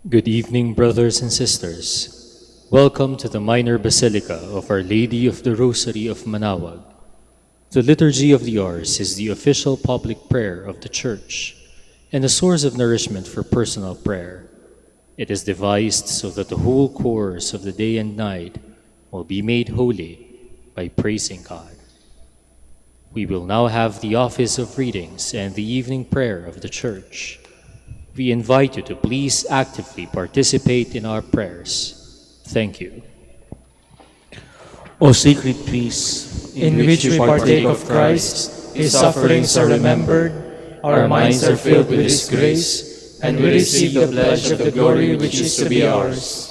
Good evening, brothers and sisters. Welcome to the Minor Basilica of Our Lady of the Rosary of Manaoag. The Liturgy of the Hours is the official public prayer of the Church and a source of nourishment for personal prayer. It is devised so that the whole course of the day and night will be made holy by praising God. We will now have the office of readings and the evening prayer of the Church. We invite you to please actively participate in our prayers. Thank you. O sacred feast, in which we partake of Christ, His sufferings are remembered, our minds are filled with His grace, and we receive the pledge of the glory which is to be ours.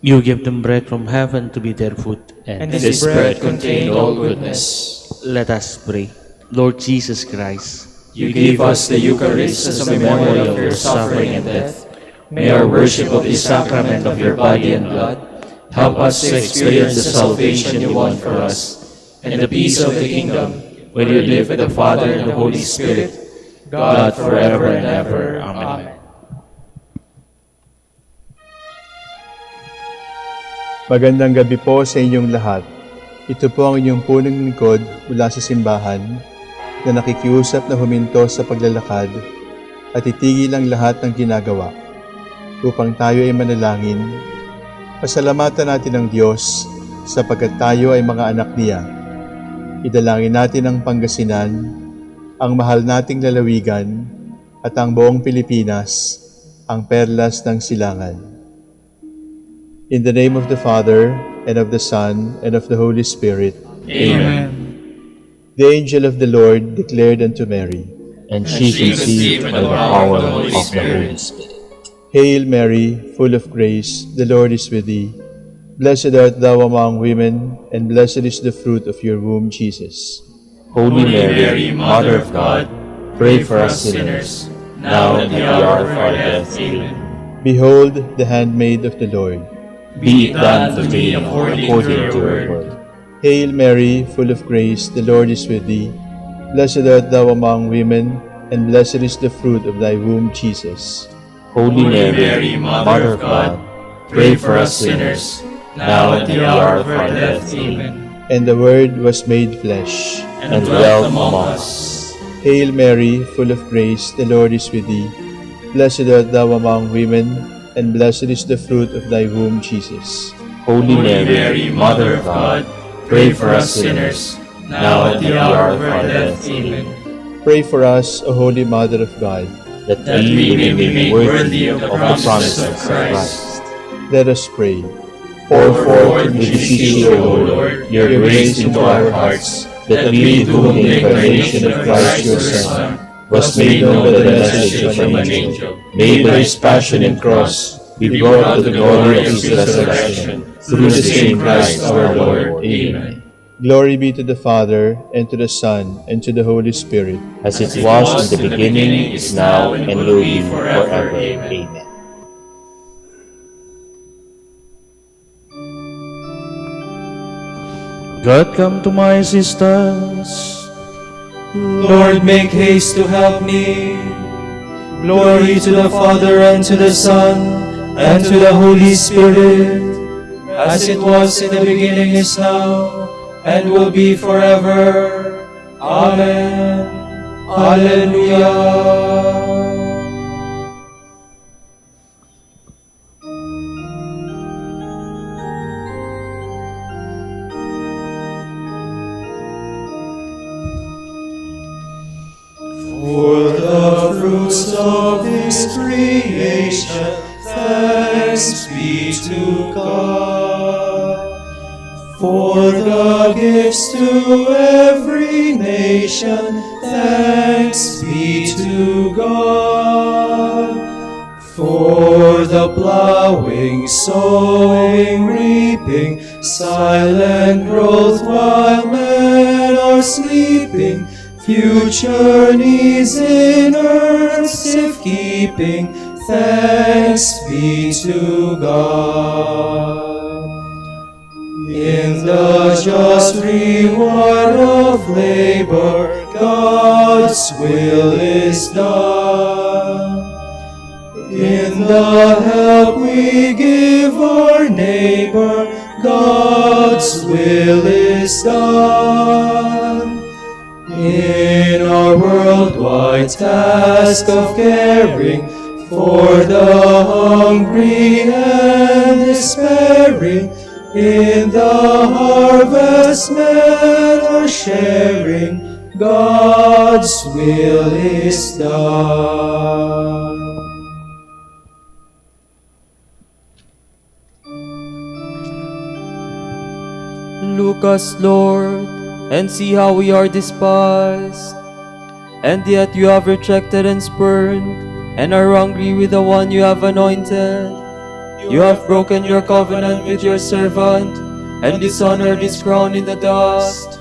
you give them bread from heaven to be their food. And this bread contained all goodness. Let us pray. Lord Jesus Christ, You gave us the Eucharist as a memorial of your suffering and death. May our worship of the sacrament of your body and blood help us to experience the salvation you won for us, and the peace of the kingdom, when you live with the Father and the Holy Spirit, God forever and ever. Amen. Magandang gabi po sa inyong lahat. Ito po ang inyong punong lingkod mula sa simbahan na nakikiusap na huminto sa paglalakad at itigil ang lahat ng ginagawa upang tayo ay manalangin. Pasalamatan natin ang Diyos sapagkat tayo ay mga anak niya. Idalangin natin ang Pangasinan, ang mahal nating lalawigan at ang buong Pilipinas, ang perlas ng silangan. In the name of the Father, and of the Son, and of the Holy Spirit. Amen. The angel of the Lord declared unto Mary, and she conceived by the power of the Holy Spirit. Hail Mary, full of grace, the Lord is with thee. Blessed art thou among women, and blessed is the fruit of your womb, Jesus. Holy Mary, Mother of God, pray for us sinners, now and at the hour of our death. Amen. Behold the handmaid of the Lord. Be it done to me according to your word. Hail Mary, full of grace, the Lord is with thee. Blessed art thou among women, and blessed is the fruit of thy womb, Jesus. Holy Mary, Mother of God, pray for us sinners, now and at the hour of our death. Amen. And the Word was made flesh, And dwelt among us. Hail Mary, full of grace, the Lord is with thee. Blessed art thou among women, and blessed is the fruit of thy womb, Jesus. Holy Mary, Mother of God, pray for us sinners, now and at the hour of our death. Amen. Pray for us, O Holy Mother of God. That we may be made worthy of the promises of Christ. Let us pray. Pour forth, we beseech you, O Lord, your grace into our hearts, that we, to whom the incarnation of Christ your Son was made known by the message of an angel, made by his passion and cross, be brought to the glory of his resurrection, through the same Christ our Lord. Amen. Glory be to the Father, and to the Son, and to the Holy Spirit. As it was in the beginning, is now, and will be forever. Amen. God, come to my assistance. Lord, make haste to help me. Glory to the Father, and to the Son, and to the Holy Spirit, as it was in the beginning, is now, and will be forever. Amen. Alleluia. For the fruits of this creation, thanks be to God. For the gifts to every nation, thanks be to God. For the plowing, sowing, reaping, silent growth while men are sleeping, future needs in earth's safekeeping, thanks be to God. In the just reward of labor, God's will is done. In the help we give our neighbor, God's will is done. In our worldwide task of caring for the hungry and despairing, in the harvest men are sharing, God's will is done. Look us, Lord, and see how we are despised. And yet you have rejected and spurned, and are angry with the one you have anointed. You have broken your covenant with your servant, and dishonored his crown in the dust.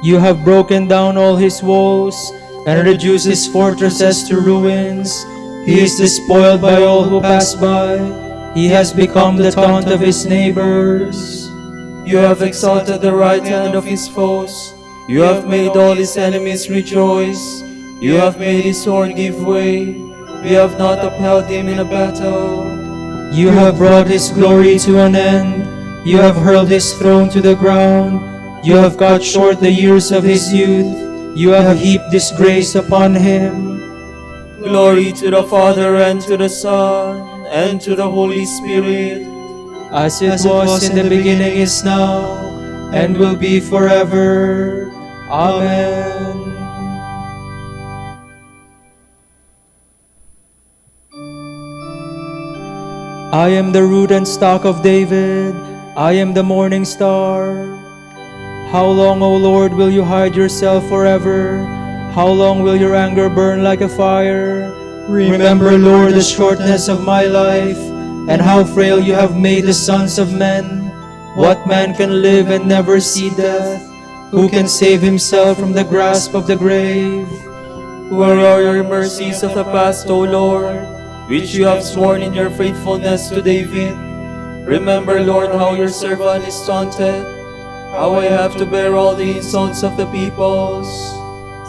You have broken down all his walls, and reduced his fortresses to ruins. He is despoiled by all who pass by. He has become the taunt of his neighbors. You have exalted the right hand of his foes. You have made all his enemies rejoice. You have made his sword give way. We have not upheld him in a battle. You have brought his glory to an end. You have hurled his throne to the ground. You have cut short the years of his youth. You have heaped disgrace upon him. Glory to the Father, and to the Son, and to the Holy Spirit, As it was in the beginning, is now, and will be forever. Amen. I am the root and stock of David. I am the morning star. How long, O Lord, will you hide yourself forever? How long will your anger burn like a fire? Remember, Lord, the shortness of my life, and how frail you have made the sons of men. What man can live and never see death? Who can save himself from the grasp of the grave? where are your mercies of the past, O Lord, which you have sworn in your faithfulness to David? Remember, Lord, how your servant is taunted, how I have to bear all the insults of the peoples.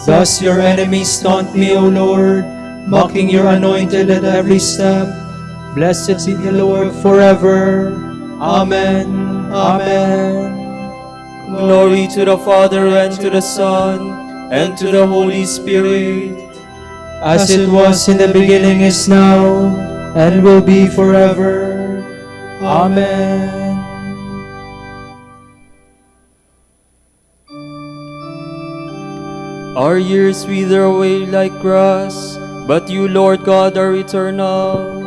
Thus your enemies taunt me, O Lord, mocking your anointed at every step. Blessed be the Lord forever. Amen. Amen. Glory to the Father, and to the Son, and to the Holy Spirit, As it was in the beginning, is now, and will be forever. Amen. Our years wither away like grass, but you, Lord God, are eternal.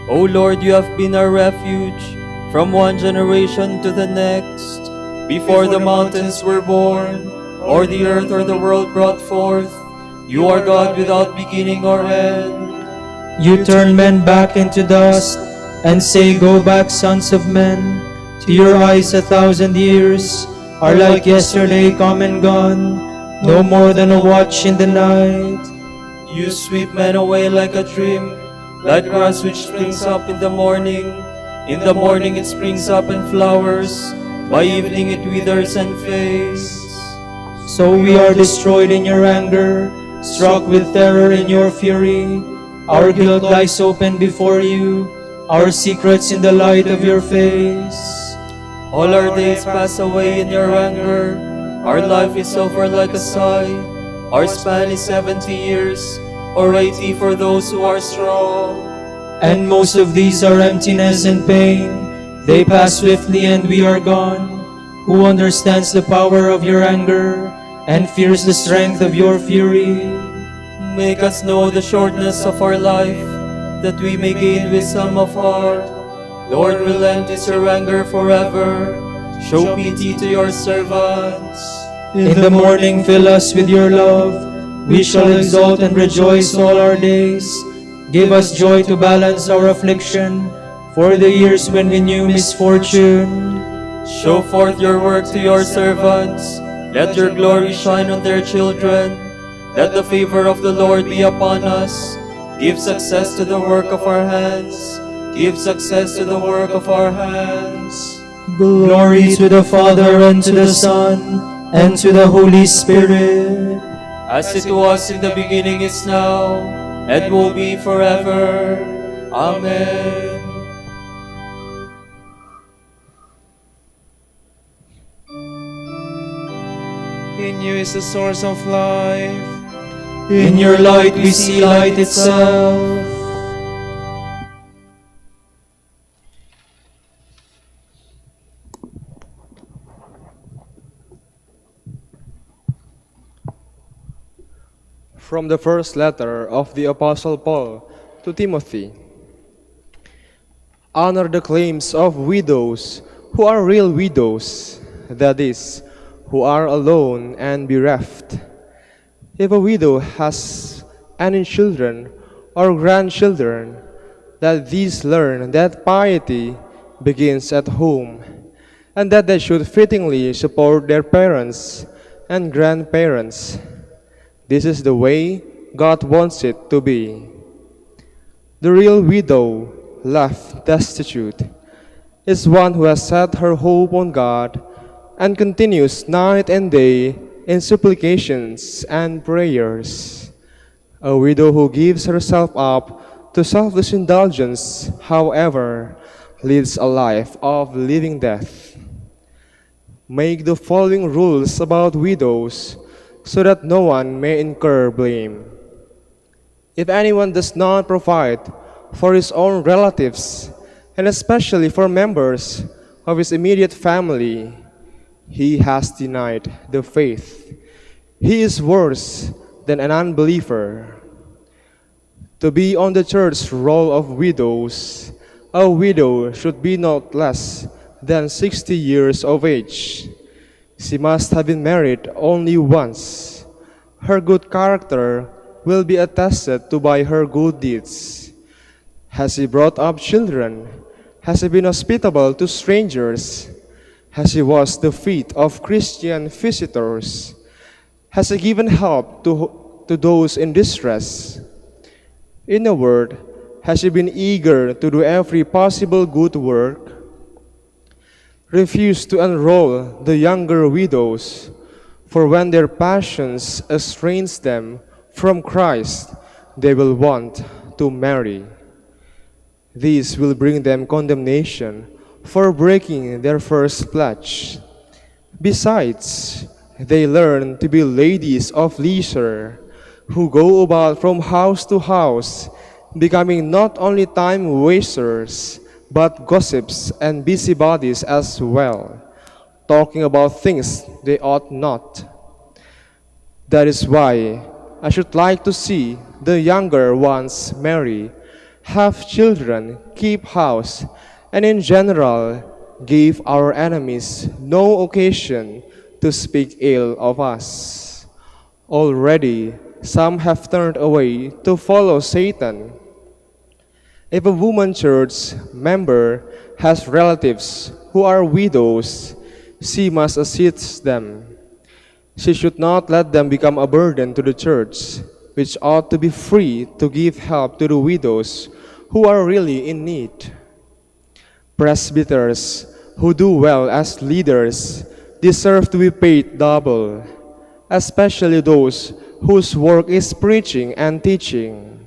O Lord, you have been our refuge from one generation to the next. Before the mountains were born, or the earth or the world brought forth, you are God without beginning or end. You turn men back into dust, and say, Go back, sons of men. To your eyes 1,000 years are like yesterday come and gone, no more than a watch in the night. You sweep men away like a dream, like grass which springs up in the morning. In the morning it springs up and flowers, by evening it withers and fades. So we are destroyed in your anger, struck with terror in your fury. Our guilt lies open before you, our secrets in the light of your face. All our days pass away in your anger, our life is over like a sigh. Our span is 70 years, or 80 for those who are strong. And most of these are emptiness and pain. They pass swiftly and we are gone. Who understands the power of your anger and fears the strength of your fury? Make us know the shortness of our life, that we may gain wisdom of heart. Lord, relent is your anger forever. Show pity to your servants. In the morning fill us with your love. We shall exult and rejoice all our days. Give us joy to balance our affliction, for the years when we knew misfortune. Show forth your work to your servants. Let your glory shine on their children. Let the favor of the Lord be upon us. Give success to the work of our hands. Give success to the work of our hands. Glory to the Father, and to the Son, and to the Holy Spirit. As it was in the beginning, is now, and will be forever. Amen. In you is the source of life. In your light we see light itself. From the first letter of the Apostle Paul to Timothy. Honor the claims of widows who are real widows, that is, who are alone and bereft. If a widow has any children or grandchildren, that these learn that piety begins at home, and that they should fittingly support their parents and grandparents. This is the way God wants it to be. The real widow, left destitute, is one who has set her hope on God and continues night and day in supplications and prayers. A widow who gives herself up to selfish indulgence, however, leads a life of living death. Make the following rules about widows so that no one may incur blame. If anyone does not provide for his own relatives, and especially for members of his immediate family, he has denied the faith. He is worse than an unbeliever. To be on the church roll of widows, a widow should be not less than 60 years of age. She must have been married only once. Her good character will be attested to by her good deeds. Has she brought up children? Has she been hospitable to strangers? Has she washed the feet of Christian visitors? Has she given help to those in distress? In a word, has she been eager to do every possible good work? Refuse to enroll the younger widows, for when their passions estrange them from Christ, they will want to marry. These will bring them condemnation for breaking their first pledge. Besides, they learn to be ladies of leisure, who go about from house to house, becoming not only time wasters, but gossips and busybodies as well, talking about things they ought not. That is why I should like to see the younger ones marry, have children, keep house, and in general give our enemies no occasion to speak ill of us. Already some have turned away to follow Satan. If a woman church member has relatives who are widows, she must assist them. She should not let them become a burden to the church, which ought to be free to give help to the widows who are really in need. Presbyters who do well as leaders deserve to be paid double, especially those whose work is preaching and teaching.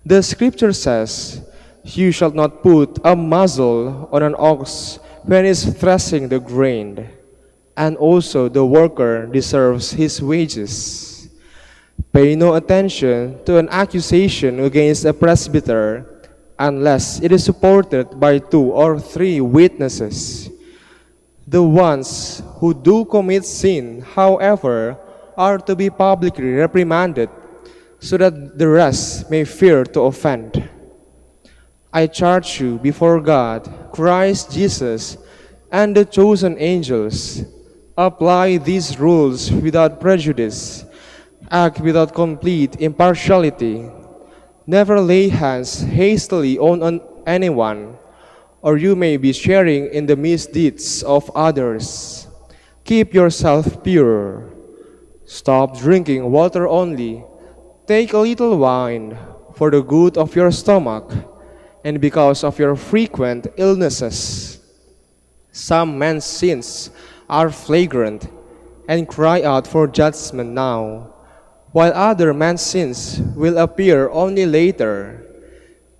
The scripture says, "You shall not put a muzzle on an ox when it is threshing the grain," and also the worker deserves his wages. Pay no attention to an accusation against a presbyter unless it is supported by 2 or 3 witnesses. The ones who do commit sin, however, are to be publicly reprimanded, so that the rest may fear to offend. I charge you before God, Christ Jesus, and the chosen angels, apply these rules without prejudice, act without complete impartiality, never lay hands hastily on anyone, or you may be sharing in the misdeeds of others. Keep yourself pure. Stop drinking water only. Take a little wine for the good of your stomach and because of your frequent illnesses. Some men's sins are flagrant and cry out for judgment now, while other men's sins will appear only later.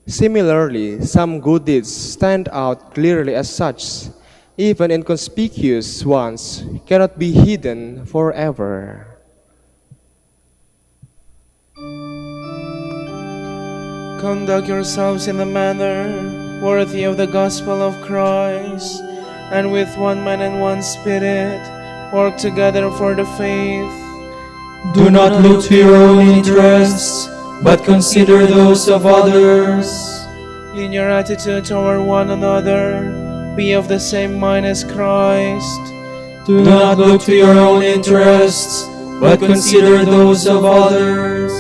Similarly, some good deeds stand out clearly as such. Even inconspicuous ones cannot be hidden forever. Conduct yourselves in a manner worthy of the gospel of Christ, and with one mind and one spirit, work together for the faith. Do not look to your own interests, but consider those of others. In your attitude toward one another, be of the same mind as Christ. Do not look to your own interests, but consider those of others.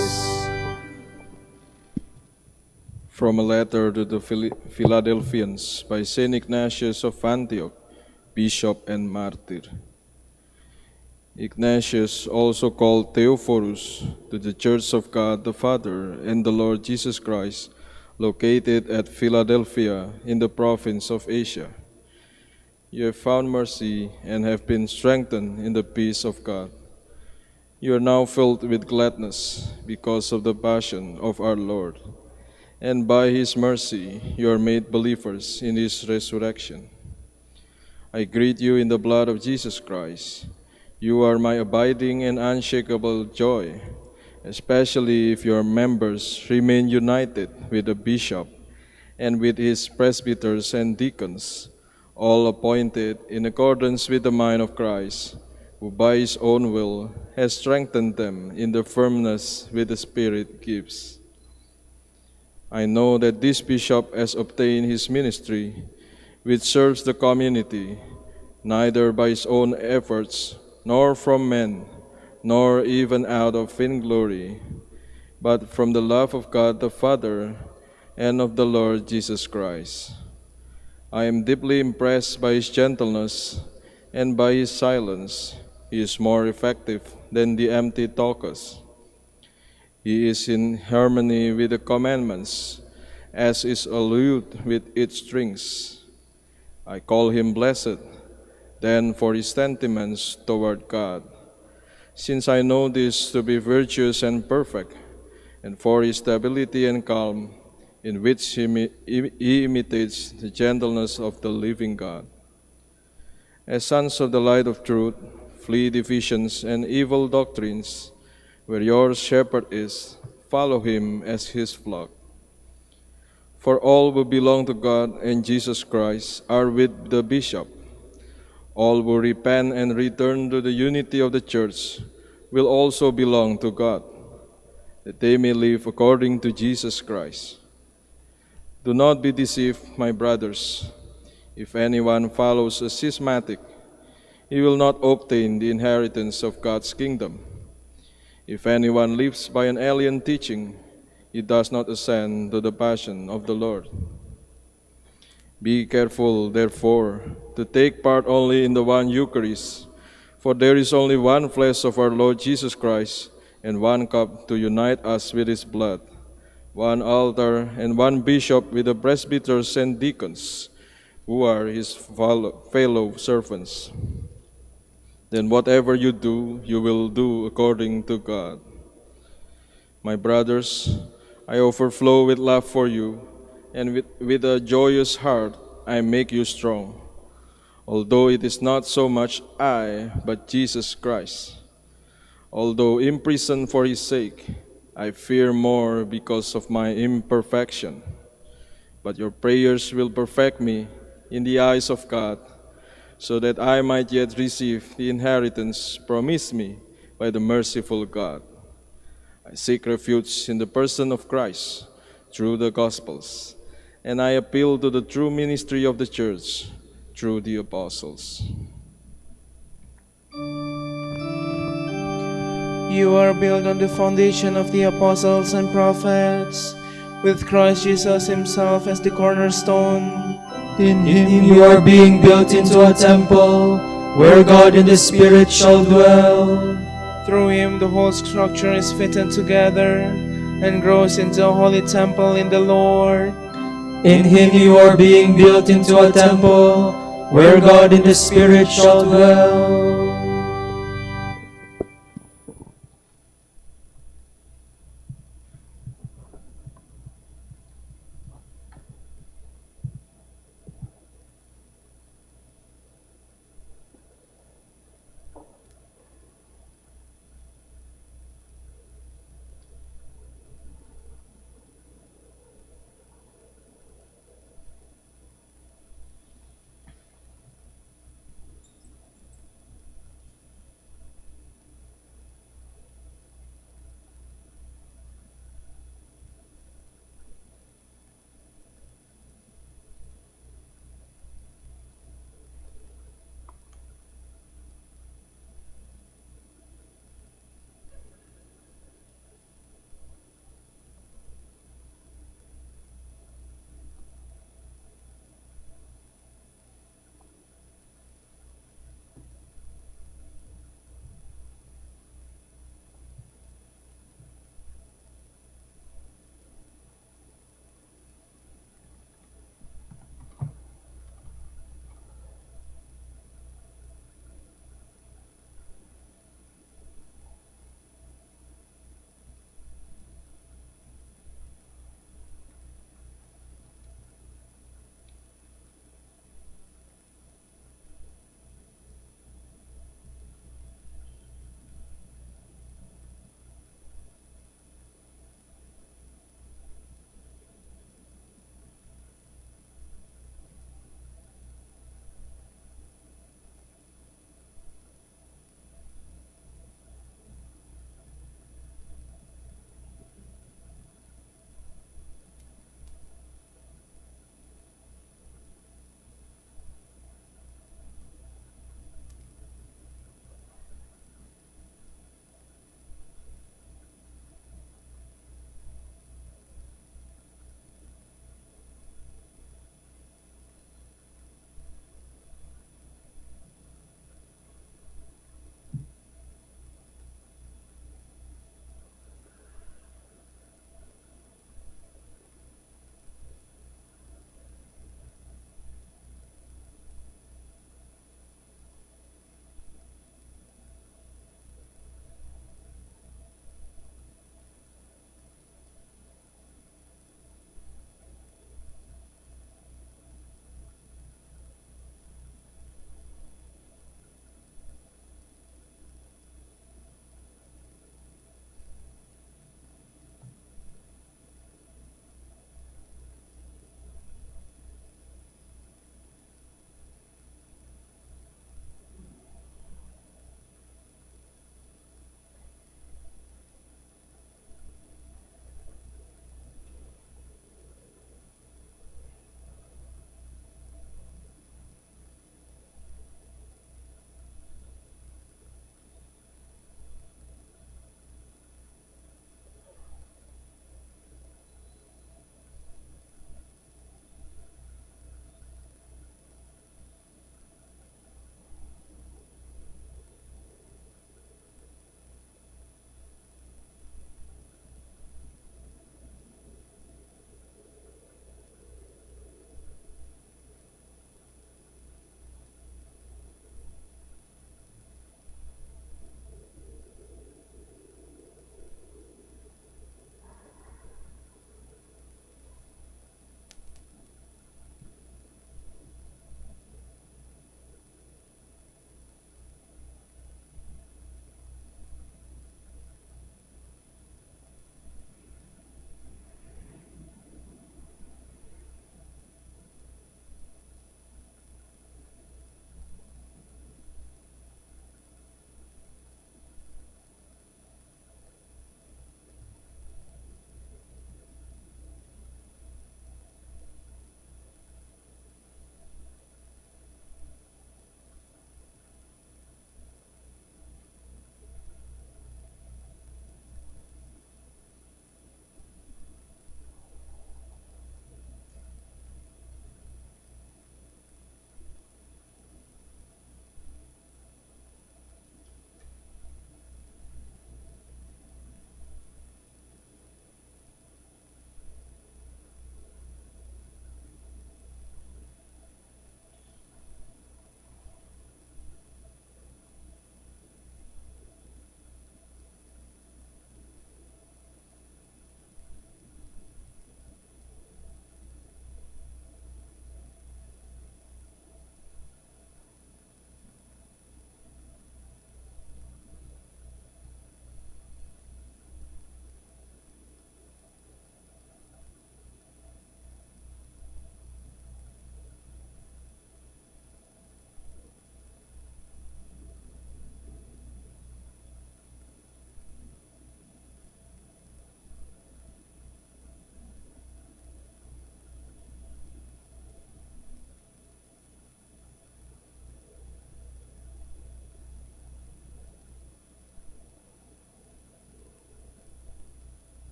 From a letter to the Philadelphians by Saint Ignatius of Antioch, Bishop and Martyr. Ignatius, also called Theophorus, to the Church of God the Father and the Lord Jesus Christ, located at Philadelphia in the province of Asia. You have found mercy and have been strengthened in the peace of God. You are now filled with gladness because of the passion of our Lord, and by His mercy you are made believers in His resurrection. I greet you in the blood of Jesus Christ. You are my abiding and unshakable joy, especially if your members remain united with the bishop and with his presbyters and deacons, all appointed in accordance with the mind of Christ, who by His own will has strengthened them in the firmness which the Spirit gives. I know that this bishop has obtained his ministry, which serves the community, neither by his own efforts, nor from men, nor even out of vainglory, but from the love of God the Father and of the Lord Jesus Christ. I am deeply impressed by his gentleness and by his silence. He is more effective than the empty talkers. He is in harmony with the commandments, as is a lute with its strings. I call him blessed, then, for his sentiments toward God, since I know this to be virtuous and perfect, and for his stability and calm, in which he imitates the gentleness of the living God. As sons of the light of truth, flee divisions and evil doctrines. Where your shepherd is, follow him as his flock. For all who belong to God and Jesus Christ are with the bishop. All who repent and return to the unity of the church will also belong to God, that they may live according to Jesus Christ. Do not be deceived, my brothers. If anyone follows a schismatic, he will not obtain the inheritance of God's kingdom. If anyone lives by an alien teaching, he does not ascend to the passion of the Lord. Be careful, therefore, to take part only in the one Eucharist, for there is only one flesh of our Lord Jesus Christ, and one cup to unite us with his blood, one altar and one bishop with the presbyters and deacons, who are his fellow servants. Then whatever you do, you will do according to God. My brothers, I overflow with love for you, and with a joyous heart I make you strong, although it is not so much I, but Jesus Christ. Although imprisoned for his sake, I fear more because of my imperfection. But your prayers will perfect me in the eyes of God, so that I might yet receive the inheritance promised me by the merciful God. I seek refuge in the person of Christ through the Gospels, and I appeal to the true ministry of the Church through the Apostles. You are built on the foundation of the apostles and prophets, with Christ Jesus himself as the cornerstone. In him you are being built into a temple, where God and the Spirit shall dwell. Through him the whole structure is fitted together and grows into a holy temple in the Lord. In him you are being built into a temple, where God and the Spirit shall dwell.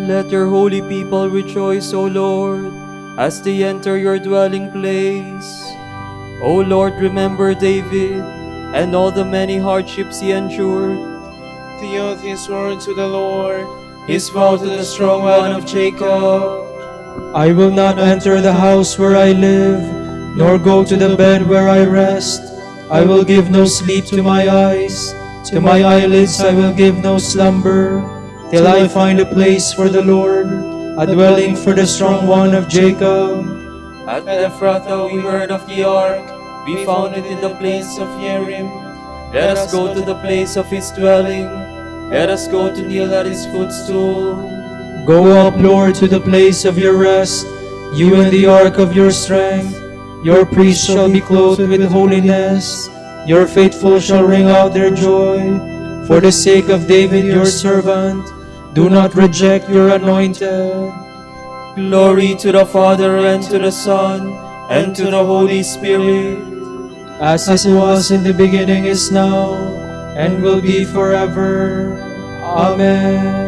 Let your holy people rejoice, O Lord, as they enter your dwelling place. O Lord, remember David and all the many hardships he endured. The oath his word to the Lord, his vow to the strong one of Jacob. I will not enter the house where I live, nor go to the bed where I rest. I will give no sleep to my eyes, to my eyelids I will give no slumber, till I find a place for the Lord, a dwelling for the strong one of Jacob. At Ephrathah we heard of the ark, we found it in the place of Yerim. Let us go to the place of his dwelling, let us go to kneel at his footstool. Go up, Lord, to the place of your rest, you and the ark of your strength. Your priests shall be clothed with holiness, your faithful shall ring out their joy. For the sake of David your servant, do not reject your anointed. Glory to the Father, and to the Son, and to the Holy Spirit. As it was in the beginning, is now, and will be forever. Amen.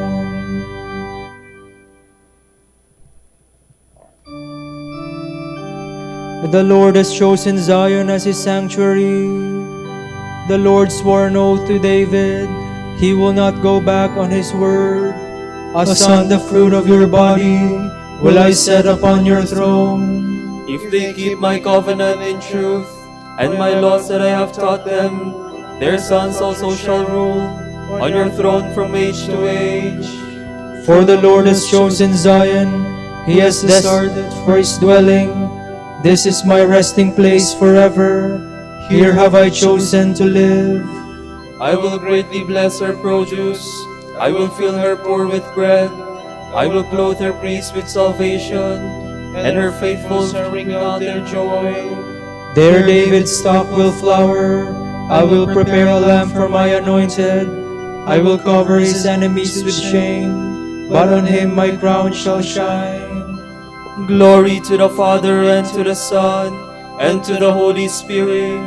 The Lord has chosen Zion as his sanctuary. The Lord swore an oath to David, he will not go back on his word. A son, the fruit of your body, will I set upon your throne. If they keep my covenant in truth, and my laws that I have taught them, their sons also shall rule on your throne from age to age. For the Lord has chosen Zion, he has deserted for his dwelling. This is my resting place forever, here have I chosen to live. I will greatly bless her produce, I will fill her poor with bread, I will clothe her priests with salvation, and her faithful shall ring out their joy. There David's stock will flower, I will prepare a lamp for my anointed, I will cover his enemies with shame, but on him my crown shall shine. Glory to the Father, and to the Son, and to the Holy Spirit.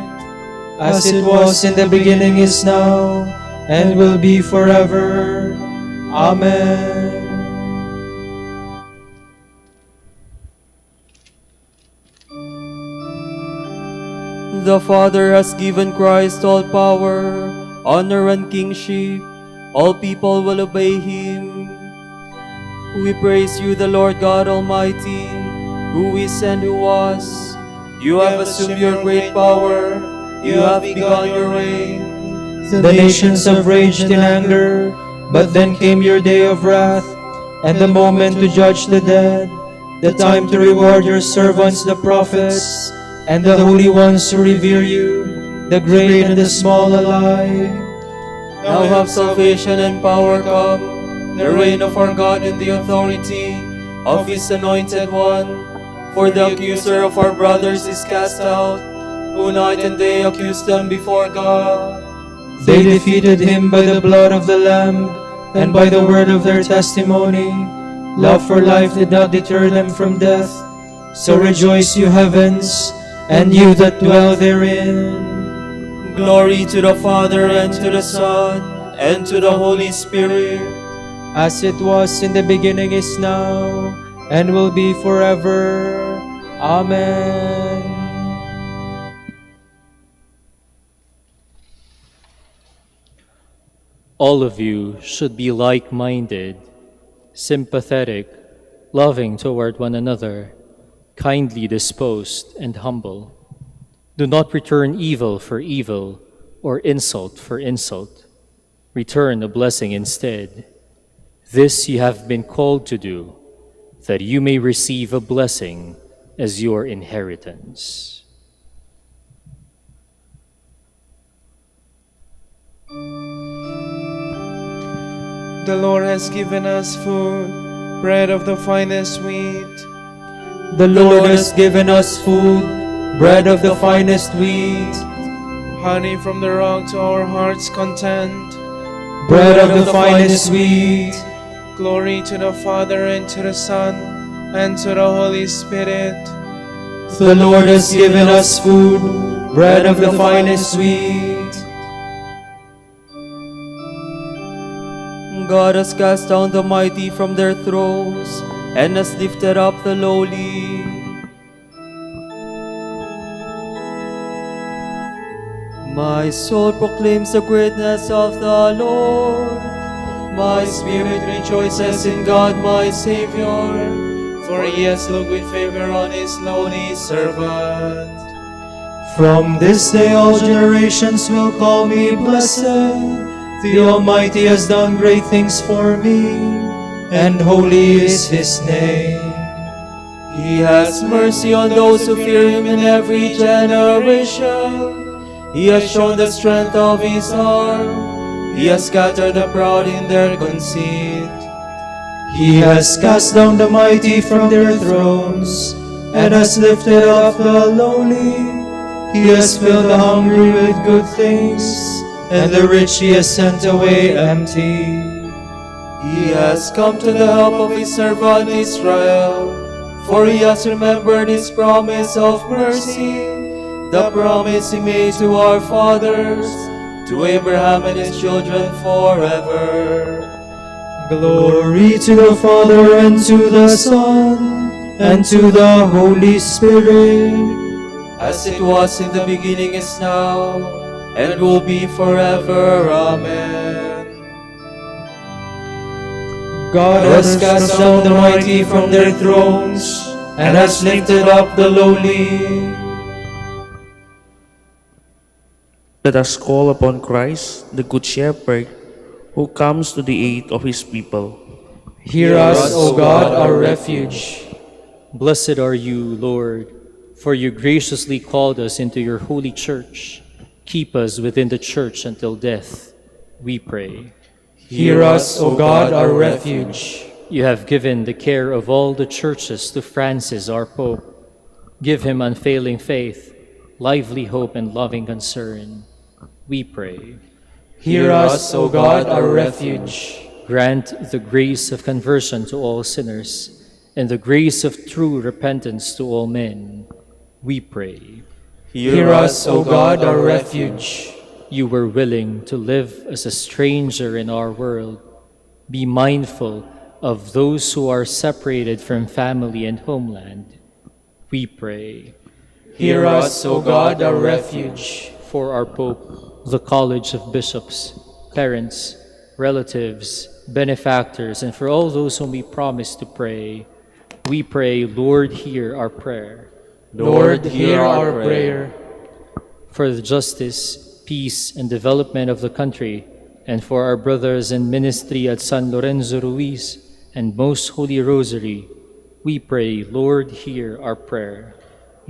As it was in the beginning, is now, and will be forever. Amen. The Father has given Christ all power, honor and kingship. All people will obey him. We praise you, the Lord God Almighty, who is and who was. You have assumed your great power. You have begun your reign. The nations have raged in anger, but then came your day of wrath, and the moment to judge the dead, the time to reward your servants the prophets, and the holy ones who revere you, the great and the small alike. Now have salvation and power come, the reign of our God and the authority of his anointed one. For the accuser of our brothers is cast out, who night and day accuse them before God. They defeated him by the blood of the Lamb, and by the word of their testimony. Love for life did not deter them from death. So rejoice, you heavens, and you that dwell therein. Glory to the Father, and to the Son, and to the Holy Spirit. As it was in the beginning, is now, and will be forever. Amen. All of you should be like-minded, sympathetic, loving toward one another, kindly disposed and humble. Do not return evil for evil or insult for insult. Return a blessing instead. This you have been called to do, that you may receive a blessing as your inheritance. The Lord has given us food, bread of the finest wheat. The Lord has given us food, bread of the finest wheat. Honey from the rock to our heart's content. Bread of the finest wheat. Glory to the Father, and to the Son, and to the Holy Spirit. The Lord has given us food, bread of the finest wheat. God has cast down the mighty from their thrones and has lifted up the lowly. My soul proclaims the greatness of the Lord. My spirit rejoices in God my Savior, For he has looked with favor on his lowly servant. From this day all generations will call me blessed. The Almighty has done great things for me, and holy is his name. He has mercy on those who fear him in every generation. He has shown the strength of his arm. He has scattered the proud in their conceit. He has cast down the mighty from their thrones, and has lifted up the lowly. He has filled the hungry with good things, and the rich he has sent away empty. He has come to the help of his servant Israel, for he has remembered his promise of mercy, the promise he made to our fathers, to Abraham and his children forever. Glory to the Father, and to the Son, and to the Holy Spirit, as it was in the beginning, is now, and will be forever. Amen. God has cast down the mighty from their thrones, and has lifted up the lowly. Let us call upon Christ, the Good Shepherd, who comes to the aid of his people. Hear us, O God, our refuge. Blessed are you, Lord, for you graciously called us into your holy church. Keep us within the church until death, we pray. Hear us, O God, our refuge. You have given the care of all the churches to Francis, our Pope. Give him unfailing faith, lively hope, and loving concern, we pray. Hear us, O God, our refuge. Grant the grace of conversion to all sinners, and the grace of true repentance to all men, we pray. Hear us, O God, our refuge. You were willing to live as a stranger in our world. Be mindful of those who are separated from family and homeland, we pray. Hear us, O God, our refuge. For our Pope, the College of Bishops, parents, relatives, benefactors, and for all those whom we promise to pray, we pray, Lord, hear our prayer. Lord, hear our prayer. For the justice, peace, and development of the country, and for our brothers in ministry at San Lorenzo Ruiz and Most Holy Rosary, we pray, Lord, hear our prayer.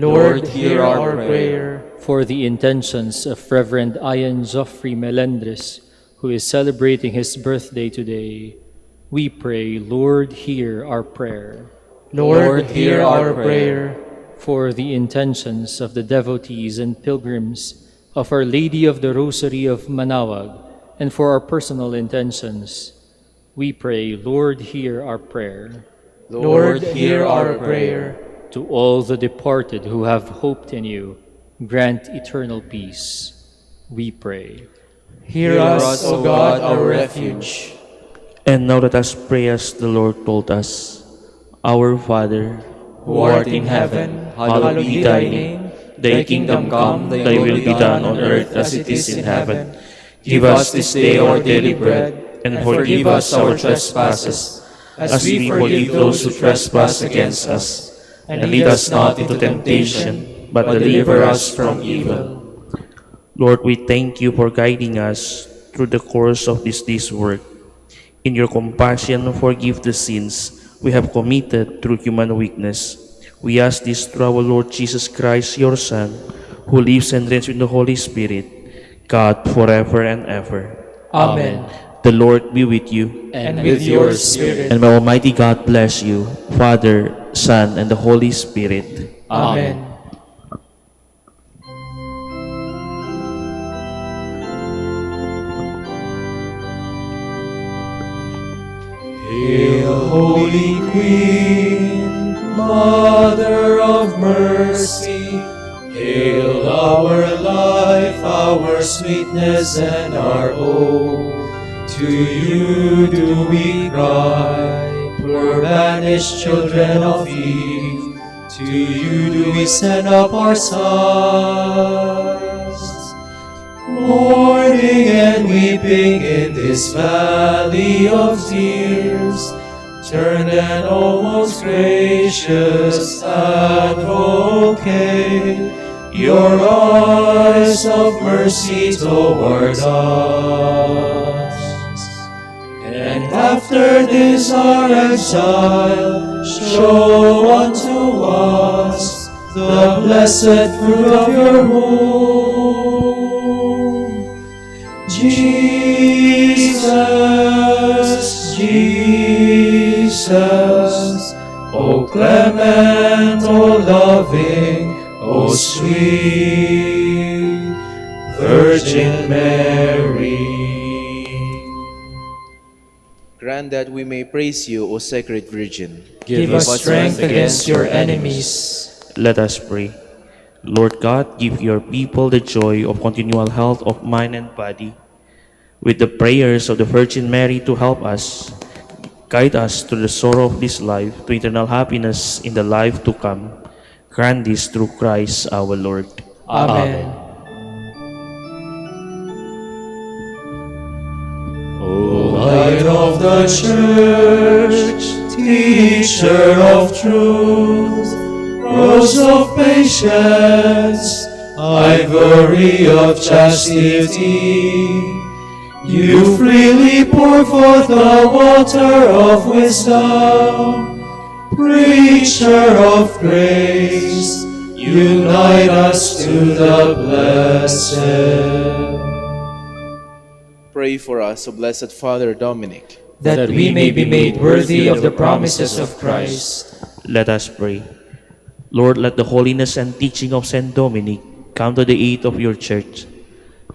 Lord, hear our prayer. For the intentions of Reverend Ian Joffrey Melendres, who is celebrating his birthday today, we pray, Lord, hear our prayer. Lord, hear our prayer. For the intentions of the devotees and pilgrims of Our Lady of the Rosary of Manaoag, and for our personal intentions, we pray, Lord, hear our prayer. Lord, hear our prayer. To all the departed who have hoped in you, grant eternal peace, we pray. Hear us, O God, our refuge. And now let us pray as the Lord told us. Our Father, who art in heaven, hallowed be thy name. Thy kingdom come, thy will be done on earth as it is in heaven. Give us this day our daily bread, and forgive us our trespasses, as we forgive those who trespass against us. And lead us not into temptation, but deliver us from evil. Lord, we thank you for guiding us through the course of this day's work. In your compassion, forgive the sins we have committed through human weakness. We ask this through our Lord Jesus Christ, your Son, who lives and reigns with the Holy Spirit, God, forever and ever. Amen. The Lord be with you. And with your spirit. And may Almighty God bless you, Father, Son, and the Holy Spirit. Amen. Hail, Holy Queen, Mother of Mercy. Hail our life, our sweetness, and our hope. To you do we cry, poor banished children of Eve. To you do we send up our sighs, mourning and weeping in this valley of tears. Turn then, O most gracious Advocate, your eyes of mercy toward us. And after this our exile, show unto us the blessed fruit of your womb. Jesus, Jesus, O clement, O loving, O sweet Virgin Mary. Grant that we may praise you, O Sacred Virgin. Give us strength against your enemies. Let us pray. Lord God, give your people the joy of continual health of mind and body. With the prayers of the Virgin Mary to help us, guide us through the sorrow of this life to eternal happiness in the life to come. Grant this through Christ our Lord. Amen. O Light of the Church, Teacher of truth, Rose of patience, Ivory of chastity, you freely pour forth the water of wisdom. Preacher of grace, unite us to the blessed. Pray for us, O Blessed Father Dominic, That we may be made worthy of the promises of Christ. Let us pray. Lord, let the holiness and teaching of Saint Dominic come to the aid of your church.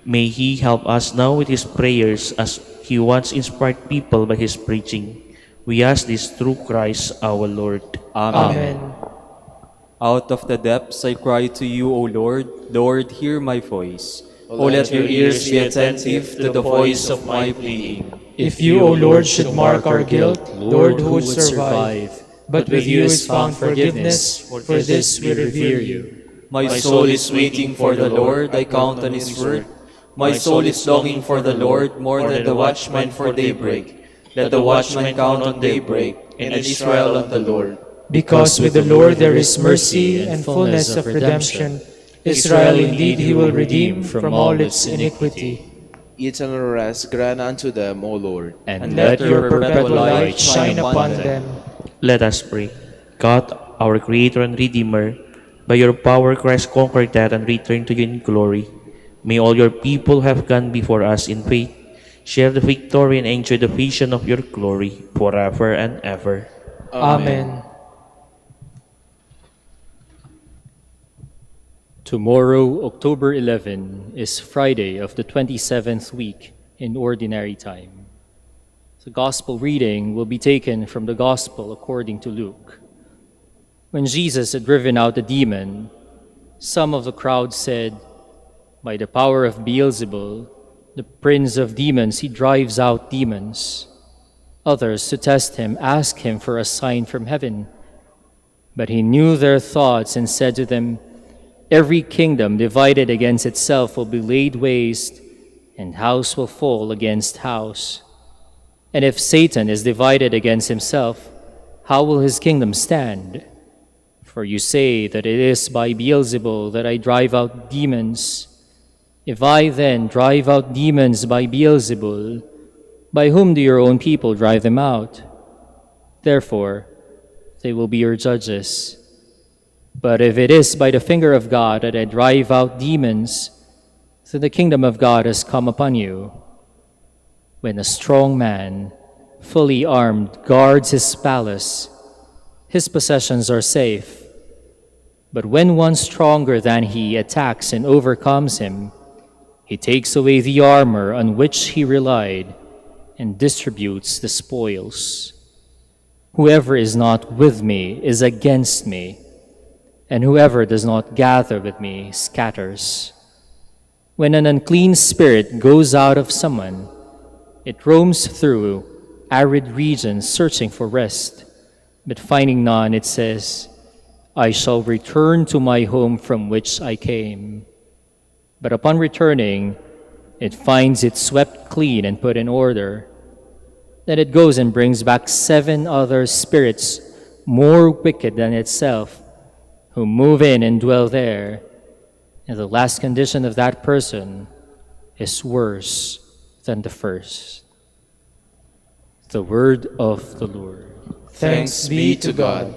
May he help us now with his prayers as he once inspired people by his preaching. We ask this through Christ our Lord. Amen. Out of the depths I cry to you, O Lord. Lord, hear my voice. O let your ears be attentive to the voice of my pleading. If you, O Lord, should mark our guilt, Lord, who would survive? But with you is found forgiveness, for this we revere you. My soul is waiting for the Lord, I count on his word. My soul is longing for the Lord more than the watchman for daybreak. Let the watchman count on daybreak, and Israel on the Lord. Because with the Lord there is mercy and fullness of redemption. Israel indeed he will redeem from all its iniquity. eternal rest grant unto them, O Lord. And let your perpetual light shine upon them. Let us pray. God, our Creator and Redeemer, by your power Christ conquered death and returned to you in glory. May all your people have gone before us in faith, share the victory and enjoy the vision of your glory forever and ever. Amen. Tomorrow, October 11, is Friday of the 27th week in Ordinary Time. The Gospel reading will be taken from the Gospel according to Luke. When Jesus had driven out the demon, some of the crowd said, "By the power of Beelzebul, the prince of demons, he drives out demons." Others, to test him, asked him for a sign from heaven. But he knew their thoughts and said to them, "Every kingdom divided against itself will be laid waste, and house will fall against house. And if Satan is divided against himself, how will his kingdom stand? For you say that it is by Beelzebul that I drive out demons. If I then drive out demons by Beelzebul, by whom do your own people drive them out? Therefore, they will be your judges. But if it is by the finger of God that I drive out demons, then the kingdom of God has come upon you. When a strong man, fully armed, guards his palace, his possessions are safe. But when one stronger than he attacks and overcomes him, he takes away the armor on which he relied and distributes the spoils. Whoever is not with me is against me, and whoever does not gather with me scatters. When an unclean spirit goes out of someone, It roams through arid regions searching for rest, but finding none, it says, I shall return to my home from which I came. But upon returning, it finds it swept clean and put in order. Then it goes and brings back 7 other spirits more wicked than itself, who move in and dwell there. And the last condition of that person is worse than the first. The word of the Lord. Thanks be to God.